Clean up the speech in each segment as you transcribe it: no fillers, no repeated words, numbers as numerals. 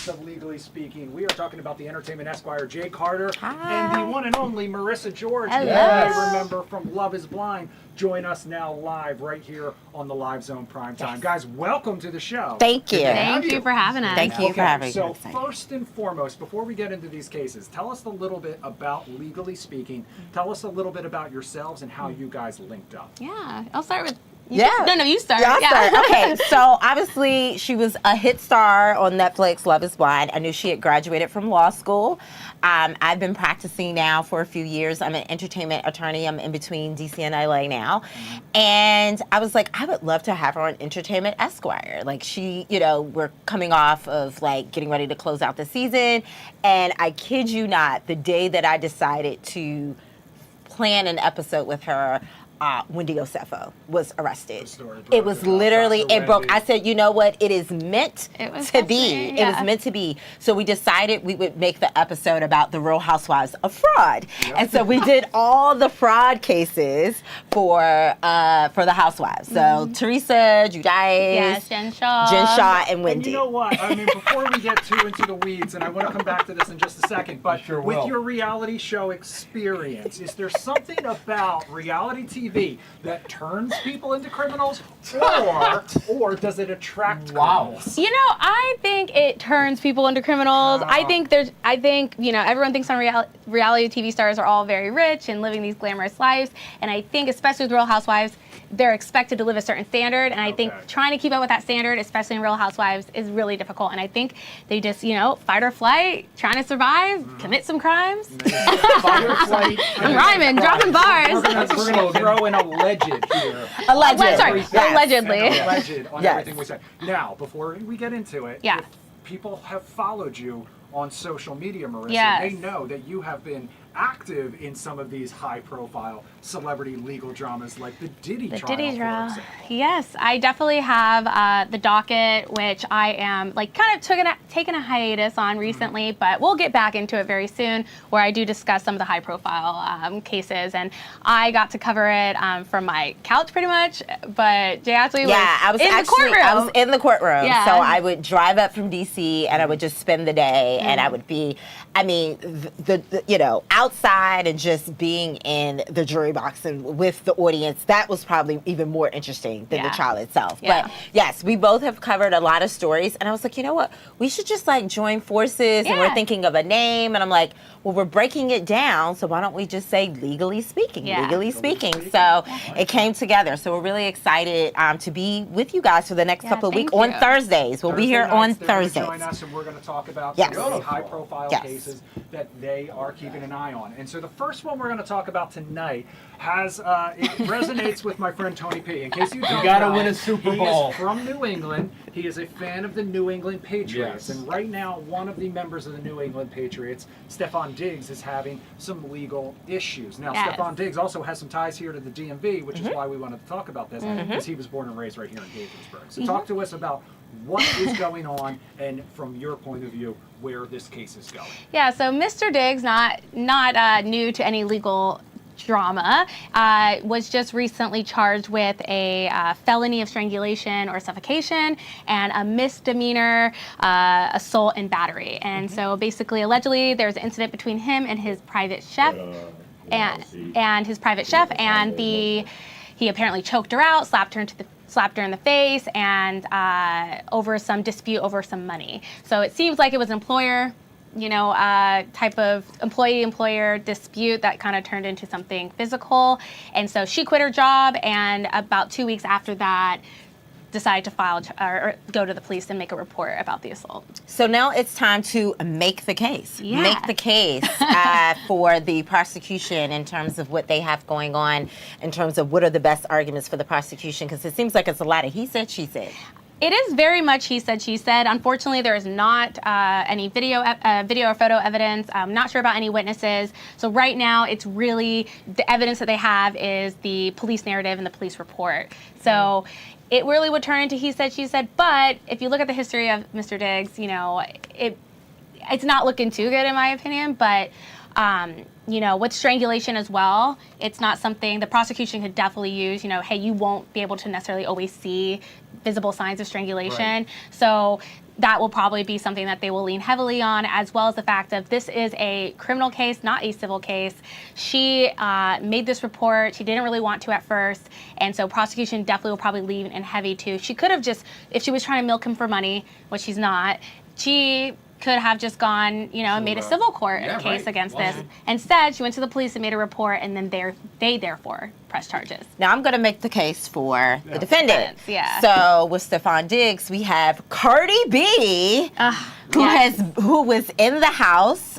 guests of Legally Speaking. We are talking about the Entertainment Esquire, Jay Carter, Hi. and the one and only Marissa George, who you Hello. may remember from Love is Blind. Join us now live right here on the Live Zone Primetime. Yes. Guys, welcome to the show. Thank you. Good to have Thank you for having us. Thank you for having So us. first and foremost, before we get into these cases, tell us a little bit about Legally Speaking. Tell us a little bit about yourselves and how you guys linked up. Yeah, I'll start with. Yeah. No, you start. Y'all yeah. start. Okay, so obviously she was a hit star on Netflix, Love is Blind. I knew she had graduated from law school. I've been practicing now for a few years. I'm an entertainment attorney. I'm in between DC and LA now. And I was like, I would love to have her on Entertainment Esquire. Like she, we're coming off of like getting ready to close out the season. And I kid you not, the day that I decided to plan an episode with her, Wendy Osefo was arrested. It was literally, it broke. I said, you know what? It is meant to be. It was meant to be. So we decided we would make the episode about the Real Housewives of Fraud. Yep. And so we did all the fraud cases for the Housewives. So Teresa, Judice, Yes, Jen Shaw, and Wendy. And you know what? I mean, before we get too into the weeds, and I want to come back to this in just a second, but with your reality show experience, is there something about reality TV that turns people into criminals, or does it attract criminals? I think it turns people into criminals. I think everyone thinks on reality TV stars are all very rich and living these glamorous lives, and I think especially with Real Housewives, they're expected to live a certain standard, and I think trying to keep up with that standard, especially in Real Housewives, is really difficult. And I think they just, fight or flight, trying to survive, commit some crimes. Fight or flight. I'm rhyming, dropping bars. We're gonna throw in alleged here. Allegedly. Alleged on everything we say. Now, before we get into it, if people have followed you on social media, Marissa, they know that you have been active in some of these high-profile celebrity legal dramas like the Diddy trial, for example. Yes, I definitely have the docket, which I am kind of taking a hiatus on recently, but we'll get back into it very soon, where I do discuss some of the high-profile cases, and I got to cover it from my couch pretty much, but Jay actually was in the courtroom. I was in the courtroom, Yeah. so I would drive up from DC and I would just spend the day, and I would be, outside and just being in the jury box and with the audience, that was probably even more interesting than the trial itself. But yes, we both have covered a lot of stories, and I was like, you know what, we should just join forces, and we're thinking of a name, and I'm like, well, we're breaking it down, so why don't we just say Legally Speaking, Legally Speaking. So it came together. So we're really excited to be with you guys for the next couple of weeks on Thursdays. We'll be here on Thursdays. Join us, and we're going to talk about some of the high-profile cases that they are keeping an eye on. And so the first one we're going to talk about tonight has it resonates with my friend Tony P. In case you don't know, gotta win a Super Bowl. He is from New England. He is a fan of the New England Patriots. And right now, one of the members of the New England Patriots, Stefan Diggs, is having some legal issues. Now, Stefan Diggs also has some ties here to the DMV, which is why we wanted to talk about this, because he was born and raised right here in Gaithersburg. So talk to us about what is going on, and from your point of view, where this case is going. Yeah, so Mr. Diggs, not new to any legal drama, was just recently charged with a felony of strangulation or suffocation and a misdemeanor assault and battery. And so basically, allegedly, there's an incident between him and his private chef, and his private chef, and he apparently choked her out, slapped her in the face, and over some dispute over some money. So it seems like it was an employer, type of employee-employer dispute that kind of turned into something physical. And so she quit her job, and about 2 weeks after that, decided to file or go to the police and make a report about the assault. So now it's time to make the case. Yeah. Make the case for the prosecution in terms of what they have going on, in terms of what are the best arguments for the prosecution, because it seems like it's a lot of he said, she said. It is very much he said, she said. Unfortunately, there is not any video or photo evidence. I'm not sure about any witnesses. So right now, it's really the evidence that they have is the police narrative and the police report. So it really would turn into he said, she said. But if you look at the history of Mr. Diggs, it's not looking too good in my opinion. But with strangulation as well, it's not something the prosecution could definitely use. Hey, you won't be able to necessarily always see visible signs of strangulation. Right. So that will probably be something that they will lean heavily on, as well as the fact of this is a criminal case, not a civil case. She made this report. She didn't really want to at first, and so prosecution definitely will probably lean in heavy too. She could have just, if she was trying to milk him for money, which she's not, she could have just gone, and made a civil court case against this. Instead, she went to the police and made a report, and then they therefore pressed charges. Now I'm going to make the case for the defendant. Yeah. So with Stefan Diggs, we have Cardi B, who was in the house.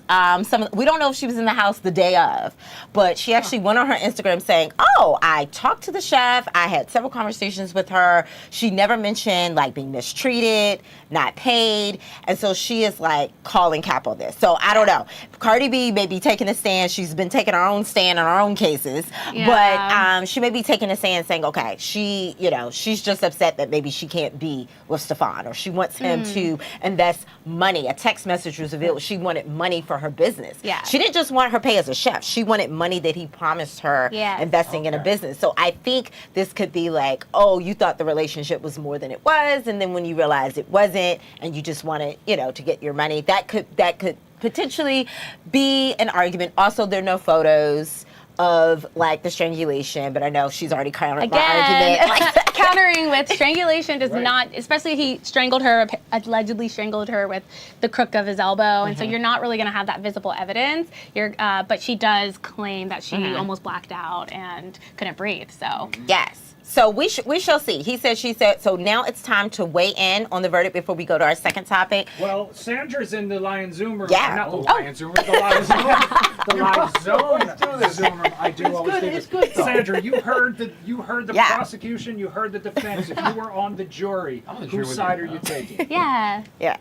We don't know if she was in the house the day of, but she actually went on her Instagram saying, "Oh, I talked to the chef. I had several conversations with her. She never mentioned like being mistreated, not paid, and so she is like calling cap on this." So I don't know. Cardi B may be taking a stand. She's been taking her own stand in her own cases, but she may be taking a stand saying, okay, she's just upset that maybe she can't be with Stefan, or she wants him to invest money. A text message was revealed. She wanted money for her business. Yeah. She didn't just want her pay as a chef. She wanted money that he promised her investing in a business. So I think this could be like, oh, you thought the relationship was more than it was, and then when you realized it wasn't, and you just wanted, to get your money, that could potentially be an argument. Also, there are no photos of like the strangulation, but I know she's already countered my argument. Countering with strangulation does not, especially he allegedly strangled her with the crook of his elbow, and so you're not really going to have that visible evidence. But she does claim that she almost blacked out and couldn't breathe. So yes. So we shall see. He said, she said. So now it's time to weigh in on the verdict before we go to our second topic. Well, Sandra's in the Lion Zoom room. Yeah. Not the Lion Zoom room, the Lion Zoom room. The Lion Zoom room. I do always do this. Good, Sandra, you heard the prosecution, you heard the defense. If you were on the jury, whose side are you taking? Yeah. Yeah.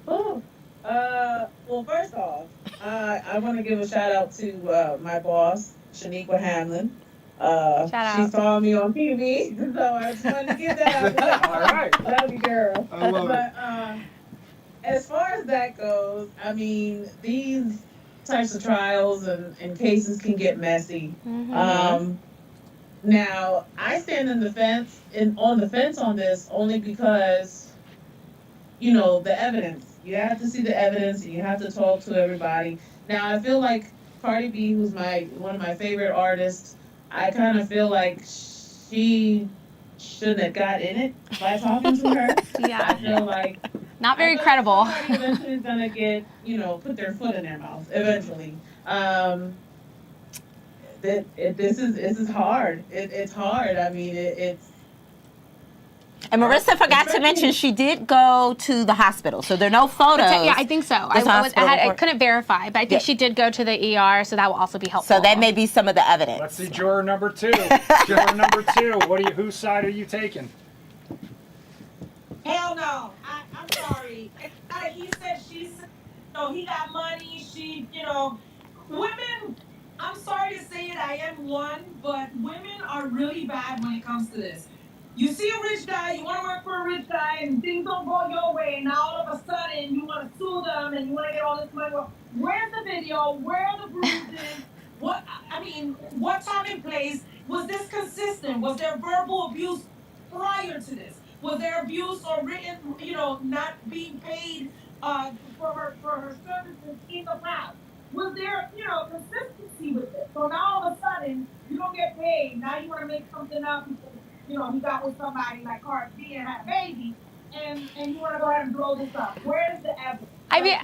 Oh, well, first off, I want to give a shout out to my boss, Shaniqua Hamlin. Shout out. She saw me on TV, so I just wanted to get that out there. All right. Love you, girl. I love it. As far as that goes, I mean, these types of trials and cases can get messy. Now, I stand on the fence on this only because, the evidence. You have to see the evidence, and you have to talk to everybody. Now, I feel like Cardi B, who's one of my favorite artists, I kind of feel like she shouldn't have got in it by talking to her. Yeah. I feel like not very credible. Somebody eventually is gonna get, put their foot in their mouth eventually. This is hard. It's hard. I mean, it's. And Marissa forgot to mention she did go to the hospital, so there are no photos. Yeah, I think so. I couldn't verify, but I think she did go to the ER, so that will also be helpful. So that may be some of the evidence. Let's see, juror number 2. Juror number 2. Whose side are you taking? Hell no. I'm sorry. He said she said, he got money. Women, I'm sorry to say it, I am one, but women are really bad when it comes to this. You see a rich guy, you want to work for a rich guy, and things don't go your way, and now all of a sudden you want to sue them and you want to get all this money. Well, where's the video? Where are the bruises? What time and place? Was this consistent? Was there verbal abuse prior to this? Was there abuse or written, not being paid for her services in the past? Was there, consistency with it? So now all of a sudden you don't get paid. Now you want to make something up because he got with somebody like Cardi B and had a baby, and you want to go ahead and blow this up. Where's the evidence? I mean,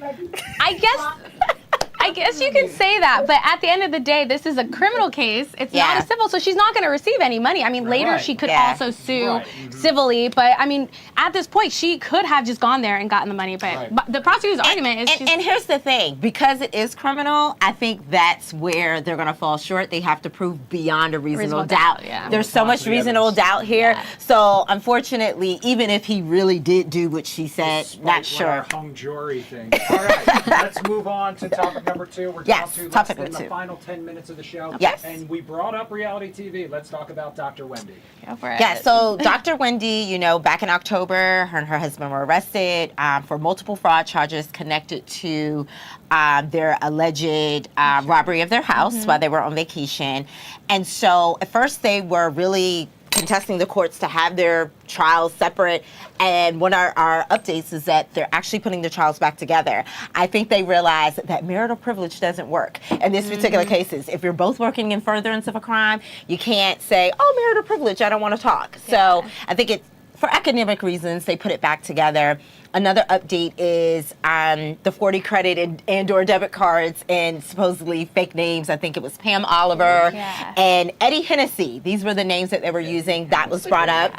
I guess you can say that, but at the end of the day, this is a criminal case. It's not a civil, so she's not going to receive any money. I mean, later she could also sue civilly, but I mean, at this point, she could have just gone there and gotten the money. But the prosecutor's argument is, and here's the thing: because it is criminal, I think that's where they're going to fall short. They have to prove beyond a reasonable doubt. There's so much reasonable doubt here. So unfortunately, even if he really did do what she said, not sure. Hung jury thing. All right, let's move on to topic number 2. We're down to less than the final 10 minutes of the show. Yes. And we brought up reality TV. Let's talk about Dr. Wendy. Go for it. Yeah, so Dr. Wendy, back in October, her and her husband were arrested for multiple fraud charges connected to their alleged robbery of their house while they were on vacation. And so at first they were really contesting the courts to have their trials separate. And one of our updates is that they're actually putting the trials back together. I think they realize that marital privilege doesn't work in this particular cases. If you're both working in furtherance of a crime, you can't say, oh, marital privilege, I don't want to talk. So I think it's, for academic reasons, they put it back together. Another update is the 40 credit and or debit cards and supposedly fake names. I think it was Pam Oliver and Eddie Hennessy. These were the names that they were using. That was brought up.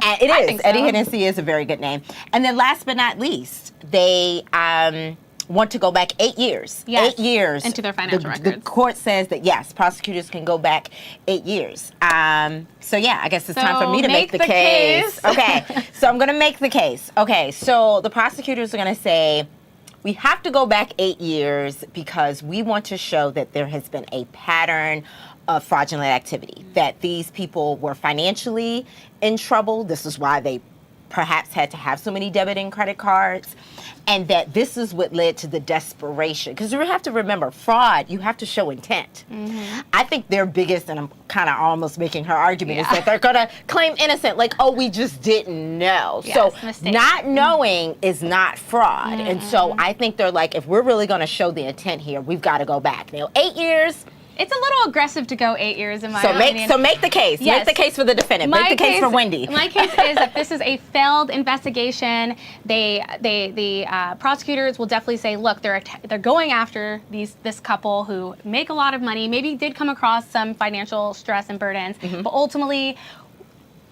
And it is. Eddie Hennessy is a very good name. And then last but not least, they want to go back 8 years. 8 years. Into their financial records. The court says that, yes, prosecutors can go back 8 years. So, yeah, I guess it's time for me to make the case. Okay, so I'm going to make the case. Okay, so the prosecutors are going to say, we have to go back 8 years because we want to show that there has been a pattern of fraudulent activity, that these people were financially in trouble. This is why they perhaps had to have so many debit and credit cards, and that this is what led to the desperation. Because you have to remember, fraud, you have to show intent. I think their biggest, and I'm kind of almost making her argument, is that they're going to claim innocent, like, oh, we just didn't know. So not knowing is not fraud. And so I think they're like, if we're really going to show the intent here, we've got to go back. Now, 8 years. It's a little aggressive to go 8 years in my opinion. So make the case. Yes. Make the case for the defendant. Make the case for Wendy. My case is that this is a failed investigation. The prosecutors will definitely say, look, they're going after this couple who make a lot of money, maybe did come across some financial stress and burdens, but ultimately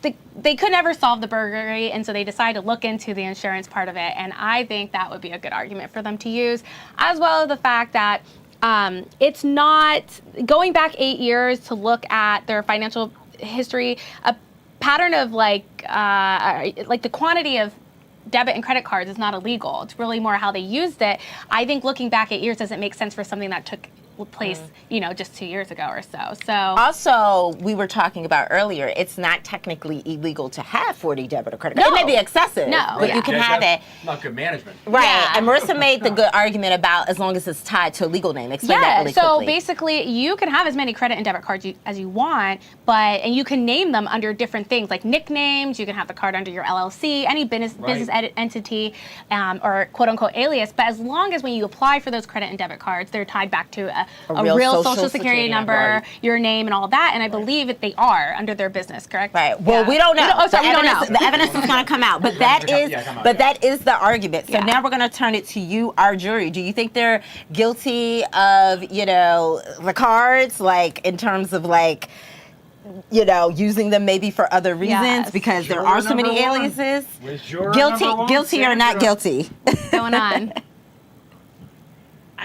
they could never solve the burglary, and so they decided to look into the insurance part of it. And I think that would be a good argument for them to use, as well as the fact that it's not going back 8 years to look at their financial history, a pattern of like the quantity of debit and credit cards is not illegal. It's really more how they used it. I think looking back 8 years doesn't make sense for something that took place, just 2 years ago or so. So also, we were talking about earlier, it's not technically illegal to have 40 debit or credit cards. It may be excessive, but you can have it. Not good management. Right, and Marissa made the good argument about as long as it's tied to a legal name. Explain that really quickly. So basically, you can have as many credit and debit cards as you want, and you can name them under different things, like nicknames. You can have the card under your LLC, any business entity, or quote-unquote alias. But as long as when you apply for those credit and debit cards, they're tied back to a real social security number, your name, and all that. And I believe that they are under their business, correct? Right. Well, we don't know. We don't know. The evidence is going to come out, but that is the argument. So now we're going to turn it to you, our jury. Do you think they're guilty of, the cards, like in terms of like, using them maybe for other reasons because there are so many aliases? Guilty or not guilty? What's going on?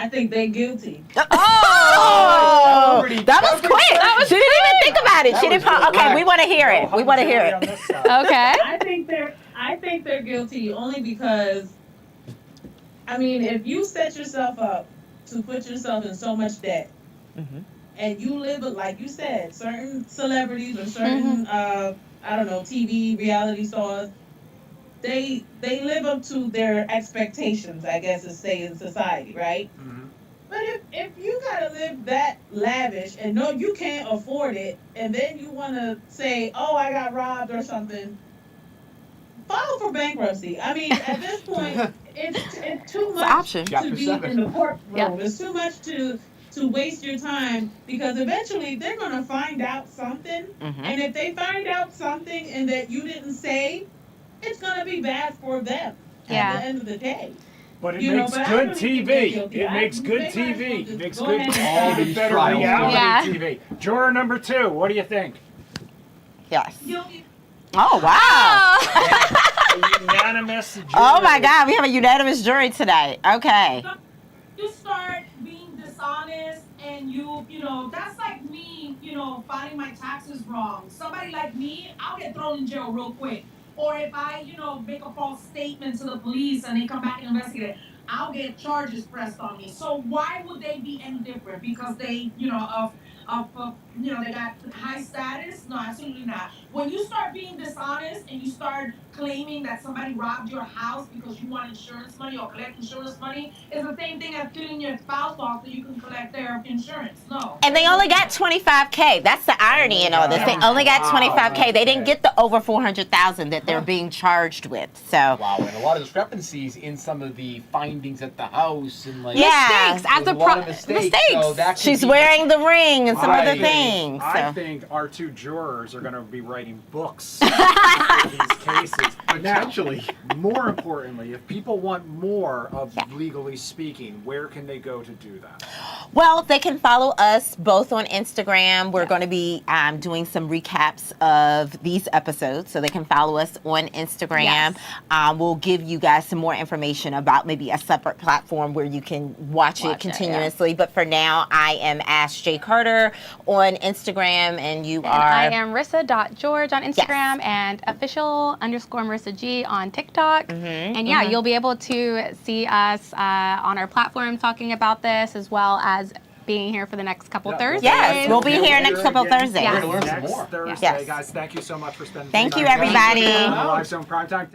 I think they're guilty. Oh, that was quick. She didn't even think about it. She didn't. Okay, we want to hear it. We want to hear it. Okay. I think they're guilty only because, if you set yourself up to put yourself in so much debt, and you live with, like you said, certain celebrities or certain, TV reality stars, they live up to their expectations, I guess, to stay in society, right? But if you gotta live that lavish and no, you can't afford it, and then you want to say, oh, I got robbed or something, file for bankruptcy. At this point, it's too much to be in the courtroom. It's too much to waste your time, because eventually they're going to find out something, and if they find out something and that you didn't say, it's going to be bad for them at the end of the day. But it makes good TV. It makes good TV. It makes good, even better reality TV. Juror number 2, what do you think? Yes. Oh, wow. Unanimous jury. Oh, my God. We have a unanimous jury tonight. Okay. You start being dishonest and that's like me, filing my taxes wrong. Somebody like me, I'll get thrown in jail real quick. Or if I, make a false statement to the police and they come back and investigate it, I'll get charges pressed on me. So why would they be any different? Because they, they got high status. No, absolutely not. When you start being dishonest and you start claiming that somebody robbed your house because you want insurance money or collect insurance money, it's the same thing as killing your spouse off so you can collect their insurance. No. And they only got 25K. That's the irony in all this. They only got 25K. They didn't get the over 400,000 that they're being charged with. So Wow, and a lot of discrepancies in some of the findings at the house and like Yeah. Mistakes as there's a a lot of mistakes. So that could she's be- wearing the ring and some other I things. I So. think our two jurors are going to be writing books for these cases. Potentially. Now, more importantly, if people want more of Yeah. Legally Speaking, where can they go to do that? Well, they can follow us both on Instagram. We're going to be doing some recaps of these episodes, so they can follow us on Instagram. Yes. We'll give you guys some more information about maybe a separate platform where you can watch it continuously. But for now, I am Ash J. Carter on Instagram, and you And are. I am Marissa.George on Instagram and official_Marissa G on TikTok. And yeah, you'll be able to see us on our platform talking about this, as well as being here for the next couple Thursdays. Yes, we'll be here next couple Thursdays. Yeah. We're gonna learn some Next more. Thursday, Yes. guys. Thank you so much for spending Thank time you, with us everybody. on the Live Zone Primetime.